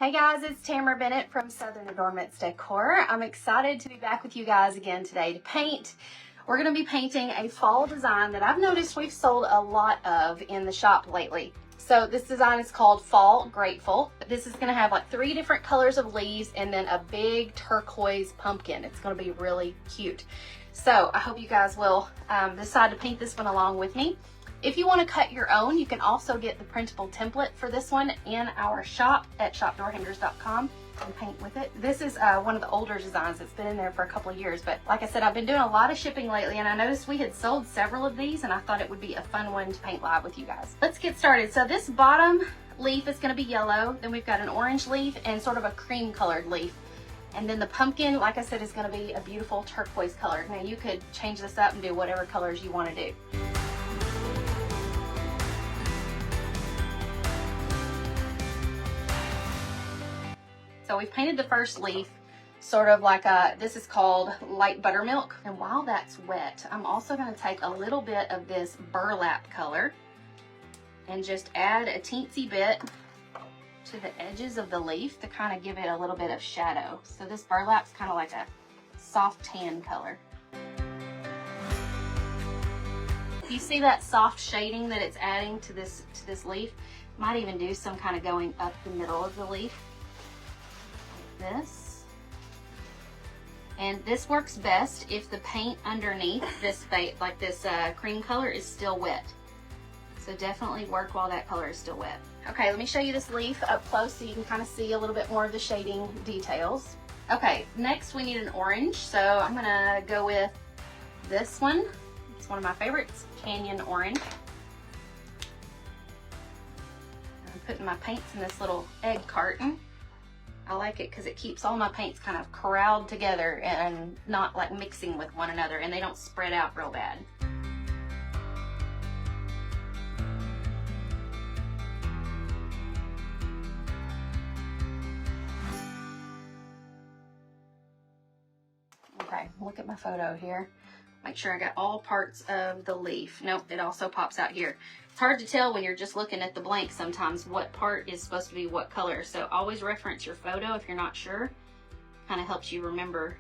Hey guys, it's Tamara Bennett from Southern Adoornments Decor. I'm excited to be back with you guys again today to paint. We're going to be painting a fall design that I've noticed we've sold a lot of in the shop lately. So this design is called Fall Grateful. This is going to have like 3 different colors of leaves and then a big turquoise pumpkin. It's going to be really cute. So I hope you guys will decide to paint this one along with me. If you want to cut your own, you can also get the printable template for this one in our shop at shopdoorhangers.com and paint with it. This is one of the older designs. It's been in there for a couple of years, but like I said, I've been doing a lot of shipping lately and I noticed we had sold several of these and I thought it would be a fun one to paint live with you guys. Let's get started. So this bottom leaf is going to be yellow. Then we've got an orange leaf and sort of a cream colored leaf. And then the pumpkin, like I said, is going to be a beautiful turquoise color. Now you could change this up and do whatever colors you want to do. So we've painted the first leaf sort of like this is called light buttermilk. And while that's wet, I'm also going to take a little bit of this burlap color and just add a teensy bit to the edges of the leaf to kind of give it a little bit of shadow. So this burlap's kind of like a soft tan color. You see that soft shading that it's adding to this leaf? Might even do some kind of going up the middle of the leaf. This, and this works best if the paint underneath this cream color is still wet, so definitely work while that color is still wet. Okay, let me show you this leaf up close so you can kind of see a little bit more of the shading details. Okay, next we need an orange, so I'm gonna go with this one. It's one of my favorites, Canyon Orange. I'm putting my paints in this little egg carton. I like it because it keeps all my paints kind of corralled together and not like mixing with one another, and they don't spread out real bad. Okay, look at my photo here. Make sure I got all parts of the leaf. Nope, it also pops out here. It's hard to tell when you're just looking at the blank sometimes what part is supposed to be what color. So always reference your photo if you're not sure. Kind of helps you remember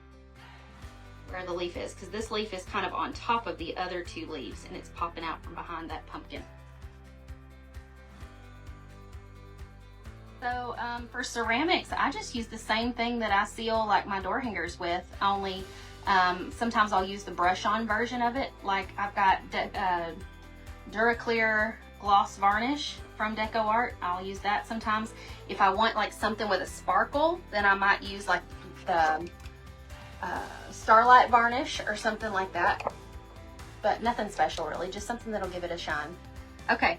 where the leaf is, because this leaf is kind of on top of the other 2 leaves and it's popping out from behind that pumpkin. So for ceramics, I just use the same thing that I seal like my door hangers with, only sometimes I'll use the brush on version of it. Like I've got Duraclear gloss varnish from Decor. I'll use that sometimes. If I want like something with a sparkle, then I might use like the Starlight varnish or something like that. But nothing special really, just something that'll give it a shine. Okay,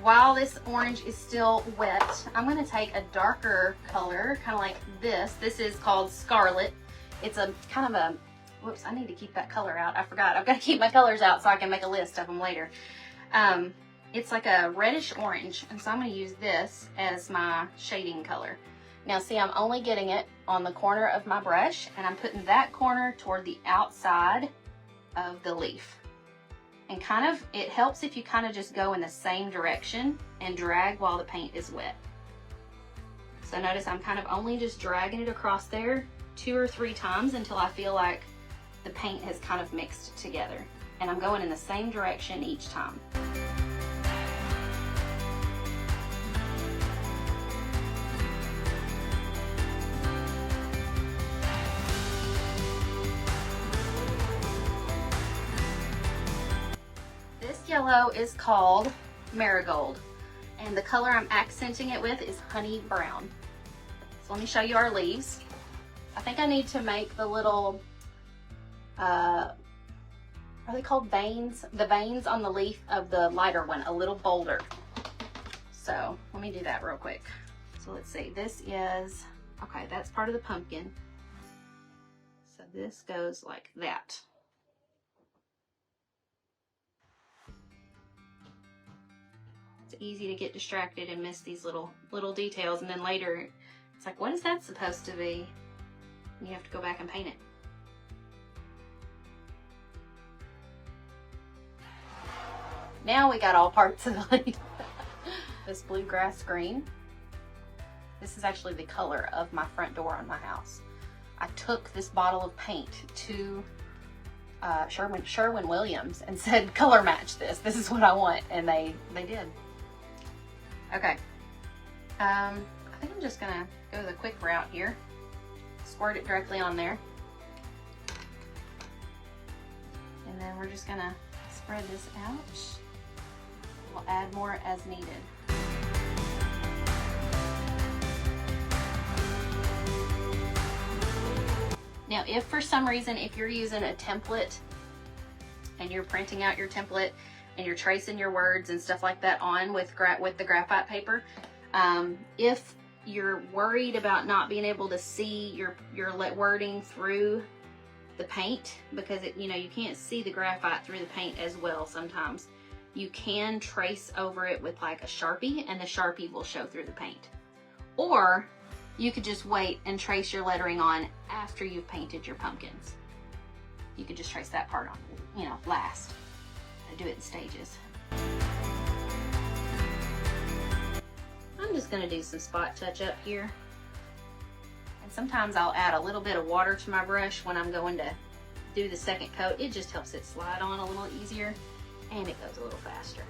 while this orange is still wet, I'm going to take a darker color, kind of like this. This is called Scarlet. It's a kind of a, whoops, I need to keep that color out. I forgot. I've got to keep my colors out so I can make a list of them later. It's like a reddish orange, and so I'm going to use this as my shading color. Now see, I'm only getting it on the corner of my brush, and I'm putting that corner toward the outside of the leaf. And kind of, it helps if you kind of just go in the same direction and drag while the paint is wet. So notice I'm kind of only just dragging it across there 2 or 3 times until I feel like the paint has kind of mixed together. And I'm going in the same direction each time. This yellow is called Marigold, and the color I'm accenting it with is Honey Brown. So let me show you our leaves. I think I need to make the little are they called veins? The veins on the leaf of the lighter one a little bolder. So let me do that real quick. So let's see, this is, okay, that's part of the pumpkin. So this goes like that. It's easy to get distracted and miss these little details, and then later it's like, what is that supposed to be? And you have to go back and paint it. Now we got all parts of the leaf. This bluegrass green. This is actually the color of my front door on my house. I took this bottle of paint to Sherwin-Williams and said, color match this. This is what I want. And they did. Okay. I think I'm just gonna go the quick route here. Squirt it directly on there. And then we're just gonna spread this out. We'll add more as needed. Now, if for some reason, if you're using a template and you're printing out your template and you're tracing your words and stuff like that on with the graphite paper, if you're worried about not being able to see your wording through the paint, because you can't see the graphite through the paint as well sometimes, you can trace over it with like a Sharpie, and the Sharpie will show through the paint. Or you could just wait and trace your lettering on after you've painted your pumpkins. You could just trace that part on, last. I do it in stages. I'm just gonna do some spot touch up here. And sometimes I'll add a little bit of water to my brush when I'm going to do the second coat. It just helps it slide on a little easier, and it goes a little faster.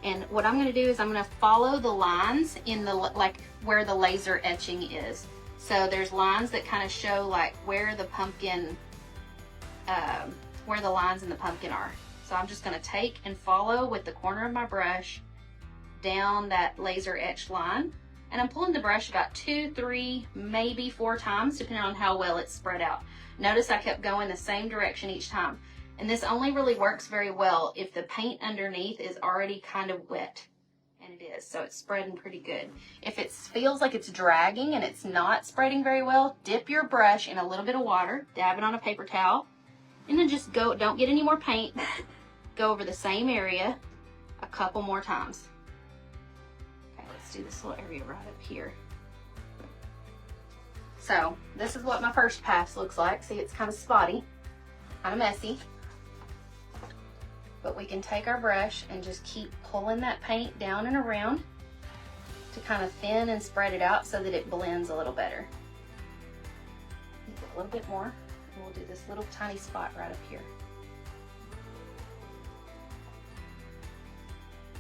And what I'm gonna do is I'm gonna follow the lines in like where the laser etching is. So there's lines that kind of show like where the pumpkin, where the lines in the pumpkin are. So I'm just gonna take and follow with the corner of my brush down that laser etched line. And I'm pulling the brush about 2, 3, maybe 4 times, depending on how well it's spread out. Notice I kept going the same direction each time. And this only really works very well if the paint underneath is already kind of wet. And it is, so it's spreading pretty good. If it feels like it's dragging and it's not spreading very well, dip your brush in a little bit of water, dab it on a paper towel, and then just go, don't get any more paint, go over the same area a couple more times. Okay, let's do this little area right up here. So this is what my first pass looks like. See, it's kind of spotty, kind of messy. But we can take our brush and just keep pulling that paint down and around to kind of thin and spread it out so that it blends a little better. A little bit more, and we'll do this little tiny spot right up here.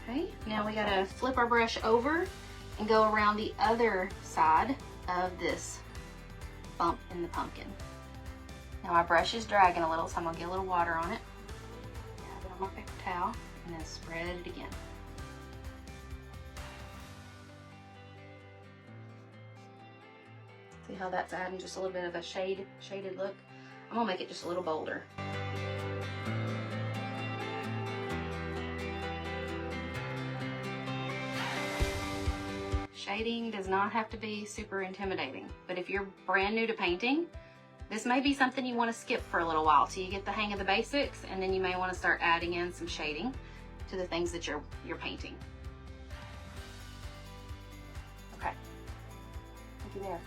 Okay, now we gotta flip our brush over and go around the other side of this bump in the pumpkin. Now my brush is dragging a little, so I'm gonna get a little water on it. Dab it on my paper towel, and then spread it again. See how that's adding just a little bit of a shaded look? I'm gonna make it just a little bolder. Shading does not have to be super intimidating, but if you're brand new to painting, this may be something you want to skip for a little while till you get the hang of the basics, and then you may want to start adding in some shading to the things that you're painting. Okay, thank you there.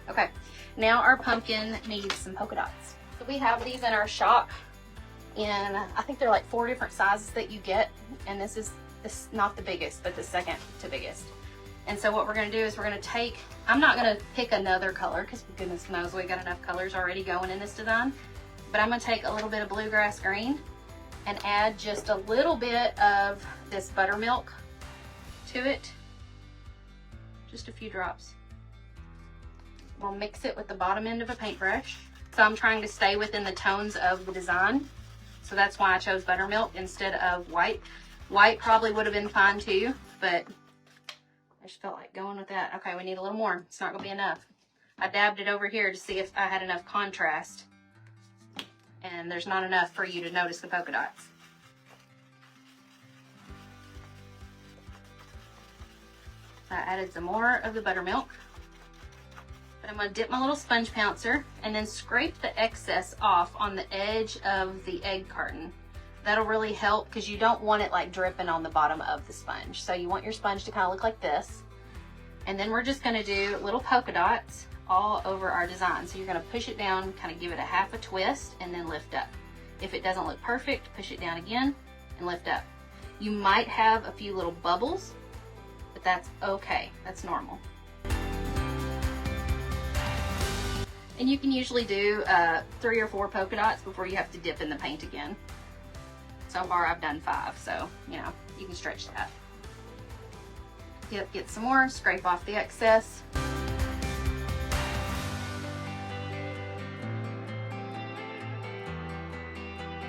Okay, now our pumpkin needs some polka dots. So we have these in our shop, and I think they're like 4 different sizes that you get, and this is not the biggest, but the second to biggest. And so what we're going to do is we're going to take, I'm not going to pick another color because goodness knows we got enough colors already going in this design, but I'm going to take a little bit of bluegrass green and add just a little bit of this buttermilk to it, just a few drops. We'll mix it with the bottom end of a paintbrush. So I'm trying to stay within the tones of the design, so that's why I chose buttermilk instead of white. White probably would have been fine too, but I just felt like going with that. Okay, we need a little more. It's not gonna be enough. I dabbed it over here to see if I had enough contrast, and there's not enough for you to notice the polka dots. I added some more of the buttermilk, but I'm gonna dip my little sponge pouncer and then scrape the excess off on the edge of the egg carton. That'll really help because you don't want it like dripping on the bottom of the sponge. So you want your sponge to kind of look like this. And then we're just gonna do little polka dots all over our design. So you're gonna push it down, kind of give it a half a twist, and then lift up. If it doesn't look perfect, push it down again and lift up. You might have a few little bubbles, but that's okay, that's normal. And you can usually do 3 or 4 polka dots before you have to dip in the paint again. So far I've done 5, so you know, you can stretch that. Get some more, scrape off the excess.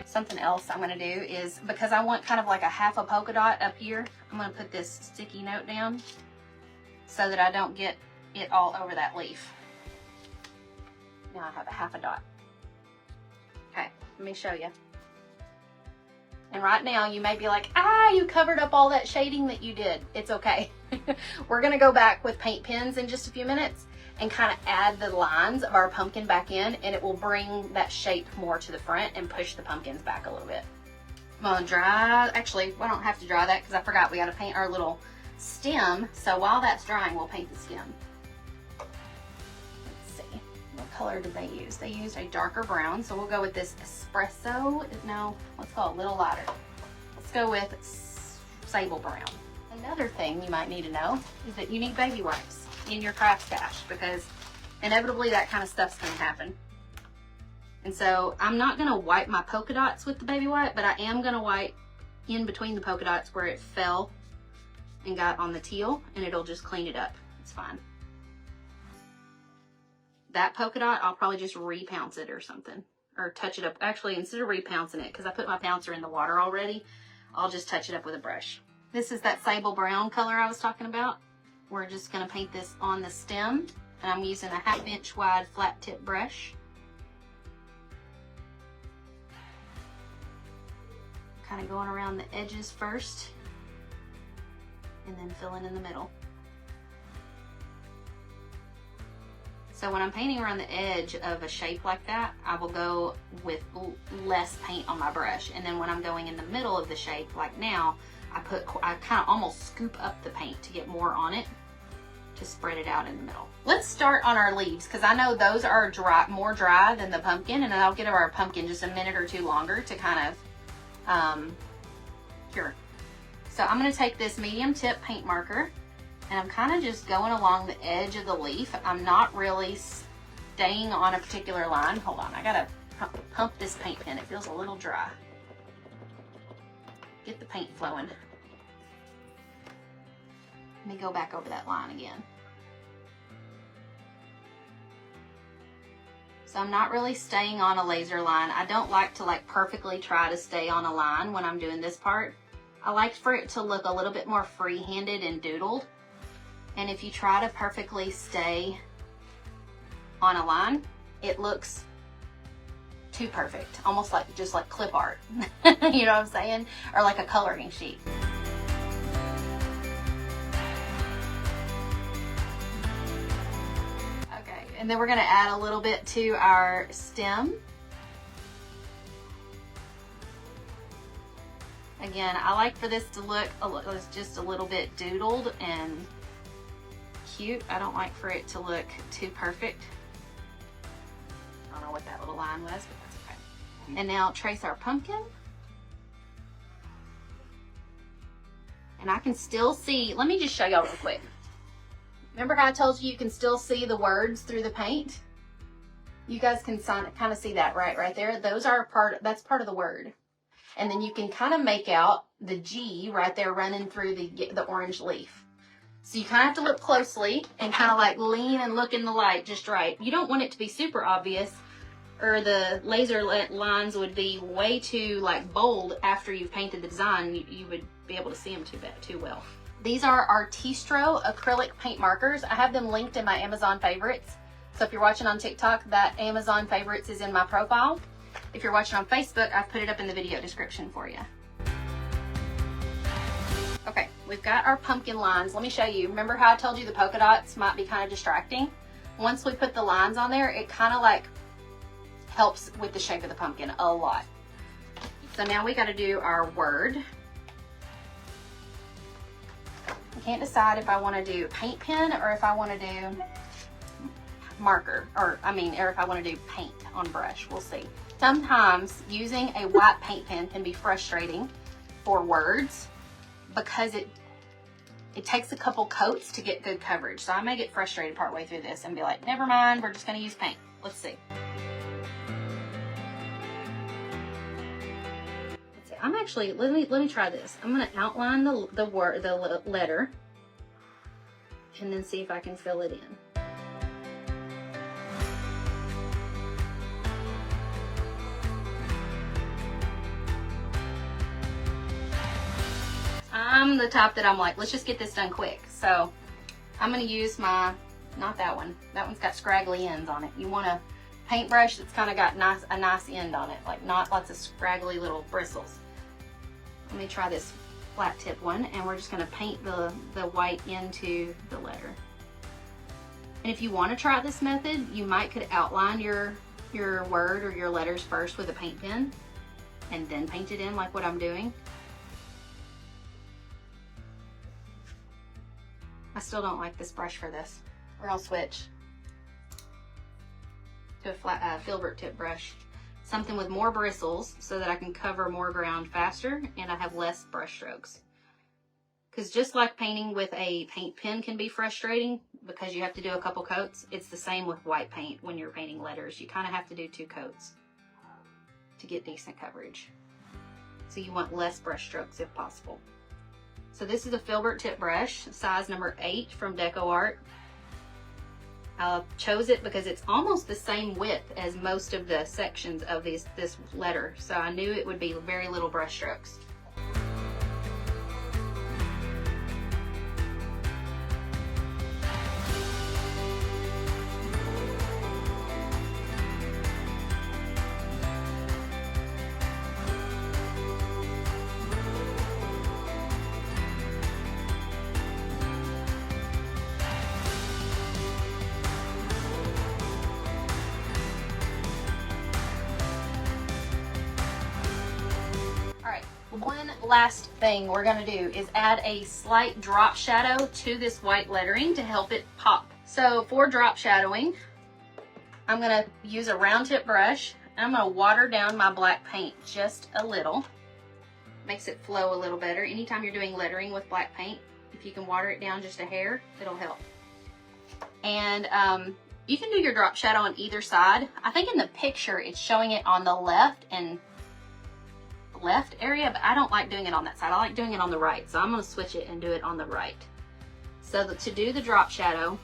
Something else I'm gonna do is, because I want kind of like a half a polka dot up here, I'm gonna put this sticky note down so that I don't get it all over that leaf. Now I have a half a dot. Okay, let me show you. And right now you may be like, you covered up all that shading that you did. It's okay. We're gonna go back with paint pens in just a few minutes and kind of add the lines of our pumpkin back in, and it will bring that shape more to the front and push the pumpkins back a little bit. I'm gonna dry, actually, I don't have to dry that because I forgot we gotta paint our little stem. So while that's drying, we'll paint the stem. Let's see, what color did they use? They used a darker brown, so we'll go with this espresso. No, let's go a little lighter. Let's go with sable brown. Another thing you might need to know is that you need baby wipes in your craft stash, because inevitably that kind of stuff's gonna happen. And so I'm not gonna wipe my polka dots with the baby wipe, but I am gonna wipe in between the polka dots where it fell and got on the teal, and it'll just clean it up. It's fine. That polka dot, I'll probably just repounce it or something, or touch it up. Actually, instead of repouncing it, because I put my pouncer in the water already, I'll just touch it up with a brush. This is that sable brown color I was talking about. We're just gonna paint this on the stem, and I'm using a 1/2 inch wide flat tip brush. Kind of going around the edges first, and then filling in the middle. So when I'm painting around the edge of a shape like that, I will go with less paint on my brush. And then when I'm going in the middle of the shape, like now, I kind of almost scoop up the paint to get more on it, to spread it out in the middle. Let's start on our leaves, because I know those are dry, more dry than the pumpkin, and I'll give our pumpkin just a minute or two longer to kind of cure. So I'm going to take this medium tip paint marker, and I'm kind of just going along the edge of the leaf. I'm not really staying on a particular line. Hold on, I gotta pump this paint pen. It feels a little dry. Get the paint flowing. Let me go back over that line again. So I'm not really staying on a laser line. I don't like to perfectly try to stay on a line when I'm doing this part. I like for it to look a little bit more free-handed and doodled. And if you try to perfectly stay on a line, it looks too perfect, almost like just like clip art. You know what I'm saying? Or like a coloring sheet. Okay, and then we're gonna add a little bit to our stem. Again, I like for this to look just a little bit doodled and cute. I don't like for it to look too perfect. I don't know what that little line was, but that's okay. And now trace our pumpkin. And I can still see, let me just show y'all real quick. Remember how I told you can still see the words through the paint? You guys can kind of see that right there. Those are that's part of the word. And then you can kind of make out the G right there running through the orange leaf. So you kind of have to look closely and kind of like lean and look in the light just right. You don't want it to be super obvious, or the laser lines would be way too like bold after you've painted the design. You would be able to see them too well. These are Artistro acrylic paint markers. I have them linked in my Amazon favorites. So if you're watching on TikTok, that Amazon favorites is in my profile. If you're watching on Facebook, I've put it up in the video description for you. Okay, we've got our pumpkin lines. Let me show you. Remember how I told you the polka dots might be kind of distracting? Once we put the lines on there, it kind of like helps with the shape of the pumpkin a lot. So now we got to do our word. I can't decide if I want to do paint pen or if I want to do marker, or if I want to do paint on brush. We'll see. Sometimes using a white paint pen can be frustrating for words because it takes a couple coats to get good coverage. So I may get frustrated partway through this and be like, never mind, we're just gonna use paint. Let's see. I'm actually, let me try this. I'm gonna outline the letter and then see if I can fill it in. I'm the type that I'm like, let's just get this done quick. So I'm gonna use my, not that one. That one's got scraggly ends on it. You want a paintbrush that's kind of got a nice end on it, like not lots of scraggly little bristles. Let me try this flat tip one, and we're just gonna paint the white into the letter. And if you wanna try this method, you could outline your word or your letters first with a paint pen and then paint it in like what I'm doing. I still don't like this brush for this. We're gonna switch to a flat filbert tip brush. Something with more bristles so that I can cover more ground faster and I have less brush strokes. Because just like painting with a paint pen can be frustrating because you have to do a couple coats, it's the same with white paint when you're painting letters. You kind of have to do 2 coats to get decent coverage. So you want less brush strokes if possible. So this is a filbert tip brush, size number 8 from Decor. I chose it because it's almost the same width as most of the sections of this letter, so I knew it would be very little brush strokes. One last thing we're going to do is add a slight drop shadow to this white lettering to help it pop. So for drop shadowing, I'm going to use a round tip brush and I'm going to water down my black paint just a little. Makes it flow a little better. Anytime you're doing lettering with black paint, if you can water it down just a hair, it'll help. And you can do your drop shadow on either side. I think in the picture it's showing it on the left area, but I don't like doing it on that side. I like doing it on the right, so I'm going to switch it and do it on the right. So to do the drop shadow,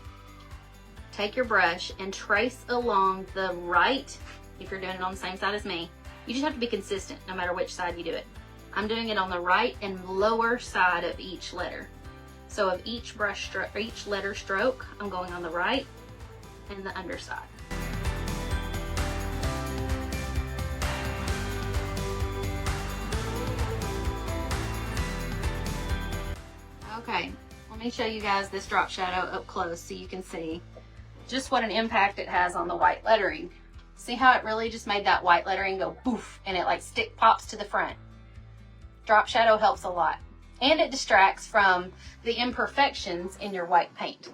take your brush and trace along the right. If you're doing it on the same side as me, you just have to be consistent no matter which side you do it. I'm doing it on the right and lower side of each letter. So of each brush stroke, or each letter stroke, I'm going on the right and the underside. Okay, let me show you guys this drop shadow up close so you can see just what an impact it has on the white lettering. See how it really just made that white lettering go poof and it like pops to the front. Drop shadow helps a lot. And it distracts from the imperfections in your white paint.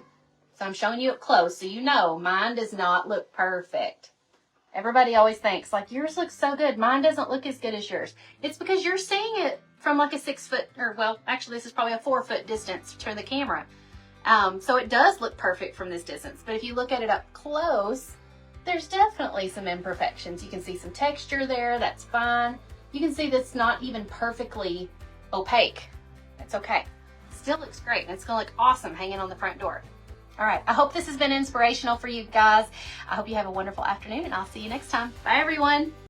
So I'm showing you up close so you know mine does not look perfect. Everybody always thinks like yours looks so good, mine doesn't look as good as yours. It's because you're seeing it from like a 6 foot, or well, actually this is probably a 4 foot distance to the camera. So it does look perfect from this distance, but if you look at it up close, there's definitely some imperfections. You can see some texture there, that's fine. You can see that's not even perfectly opaque. It's okay. Still looks great, and it's gonna look awesome hanging on the front door. All right, I hope this has been inspirational for you guys. I hope you have a wonderful afternoon, and I'll see you next time. Bye, everyone.